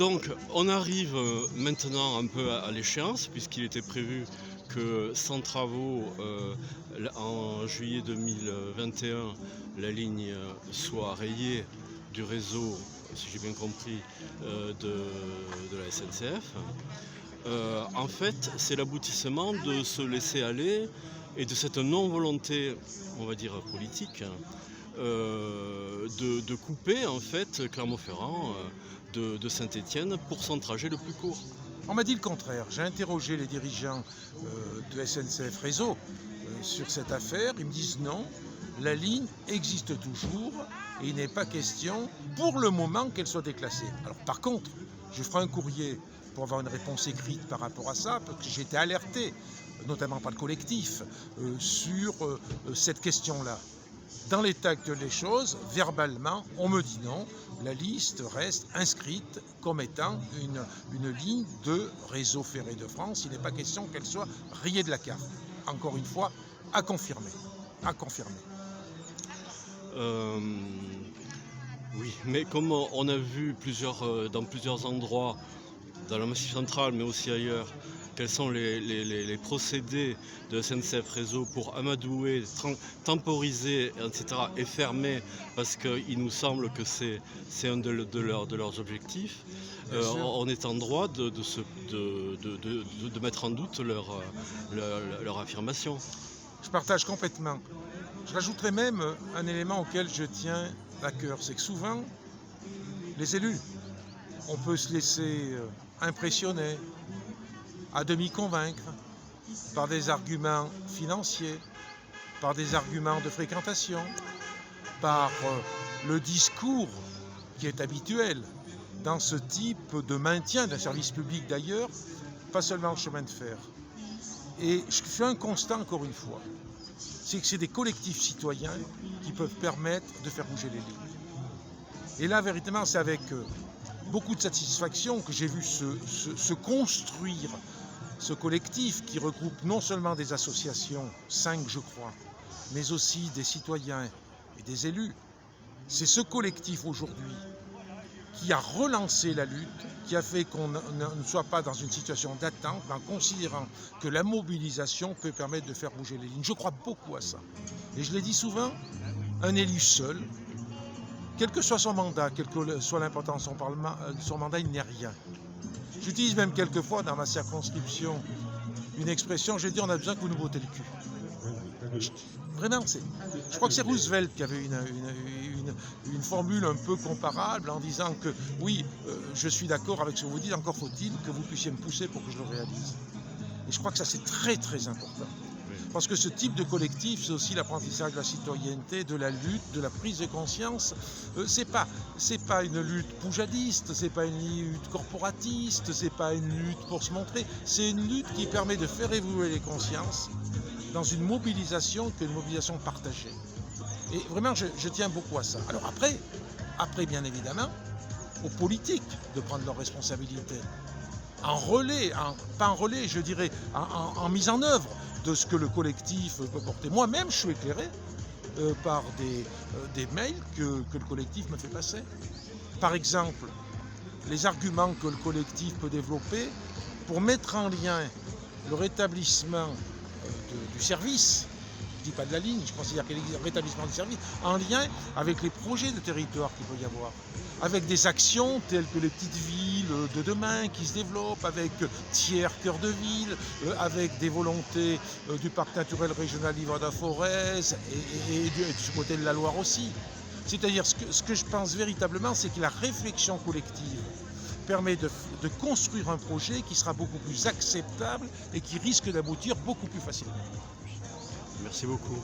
Donc on arrive maintenant un peu à l'échéance, puisqu'il était prévu que sans travaux, en juillet 2021, la ligne soit rayée du réseau, si j'ai bien compris, de la SNCF. En fait, c'est l'aboutissement de se laisser aller et de cette non-volonté, on va dire politique, de couper en fait Clermont-Ferrand de Saint-Étienne pour son trajet le plus court. On m'a dit le contraire. J'ai interrogé les dirigeants de SNCF Réseau sur cette affaire. Ils me disent non, la ligne existe toujours et il n'est pas question pour le moment qu'elle soit déclassée. Alors par contre, je ferai un courrier pour avoir une réponse écrite par rapport à ça, parce que j'ai été alerté, notamment par le collectif, sur cette question-là. Dans l'état actuel des choses, verbalement, on me dit non, la liste reste inscrite comme étant une ligne de Réseau Ferré de France. Il n'est pas question qu'elle soit rayée de la carte. Encore une fois, à confirmer. À confirmer. Oui, mais comme on a vu dans plusieurs endroits, dans le Massif central, mais aussi ailleurs, quels sont les procédés de SNCF Réseau pour amadouer, temporiser, etc. et fermer, parce qu'il nous semble que c'est un de leurs objectifs, on est en droit de mettre en doute leur affirmation. Je partage complètement. Je rajouterai même un élément auquel je tiens à cœur, c'est que souvent, les élus, on peut se laisser impressionner, à demi convaincre, par des arguments financiers, par des arguments de fréquentation, par le discours qui est habituel dans ce type de maintien d'un service public d'ailleurs, pas seulement le chemin de fer. Et je fais un constat encore une fois, c'est que c'est des collectifs citoyens qui peuvent permettre de faire bouger les lignes. Et là, véritablement, c'est avec beaucoup de satisfaction que j'ai vu se construire ce collectif qui regroupe non seulement des associations, 5 je crois, mais aussi des citoyens et des élus. C'est ce collectif aujourd'hui qui a relancé la lutte, qui a fait qu'on ne soit pas dans une situation d'attente, en considérant que la mobilisation peut permettre de faire bouger les lignes. Je crois beaucoup à ça. Et je l'ai dit souvent, un élu seul, quel que soit son mandat, quelle que soit l'importance de son mandat, il n'est rien. J'utilise même quelquefois dans ma circonscription une expression, j'ai dit on a besoin que vous nous bottez le cul. Vraiment, je crois que c'est Roosevelt qui avait une formule un peu comparable en disant que oui, je suis d'accord avec ce que vous dites, encore faut-il que vous puissiez me pousser pour que je le réalise. Et je crois que ça c'est très très important. Parce que ce type de collectif, c'est aussi l'apprentissage de la citoyenneté, de la lutte, de la prise de conscience. C'est pas une lutte poujadiste, c'est pas une lutte corporatiste, c'est pas une lutte pour se montrer. C'est une lutte qui permet de faire évoluer les consciences dans une mobilisation qui est une mobilisation partagée. Et vraiment, je tiens beaucoup à ça. Alors après bien évidemment, aux politiques de prendre leurs responsabilités. En relais, pas en relais, je dirais, en mise en œuvre de ce que le collectif peut porter. Moi-même, je suis éclairé par des mails que le collectif me fait passer. Par exemple, les arguments que le collectif peut développer pour mettre en lien le rétablissement du service, je ne dis pas de la ligne, je considère qu'il y a le rétablissement du service, en lien avec les projets de territoire qu'il peut y avoir, avec des actions telles que les petites villes de demain qui se développent, avec tiers cœur de ville, avec des volontés du parc naturel régional Livre-de-Forez et du côté de la Loire aussi. C'est-à-dire ce que je pense véritablement, c'est que la réflexion collective permet de construire un projet qui sera beaucoup plus acceptable et qui risque d'aboutir beaucoup plus facilement. Merci beaucoup.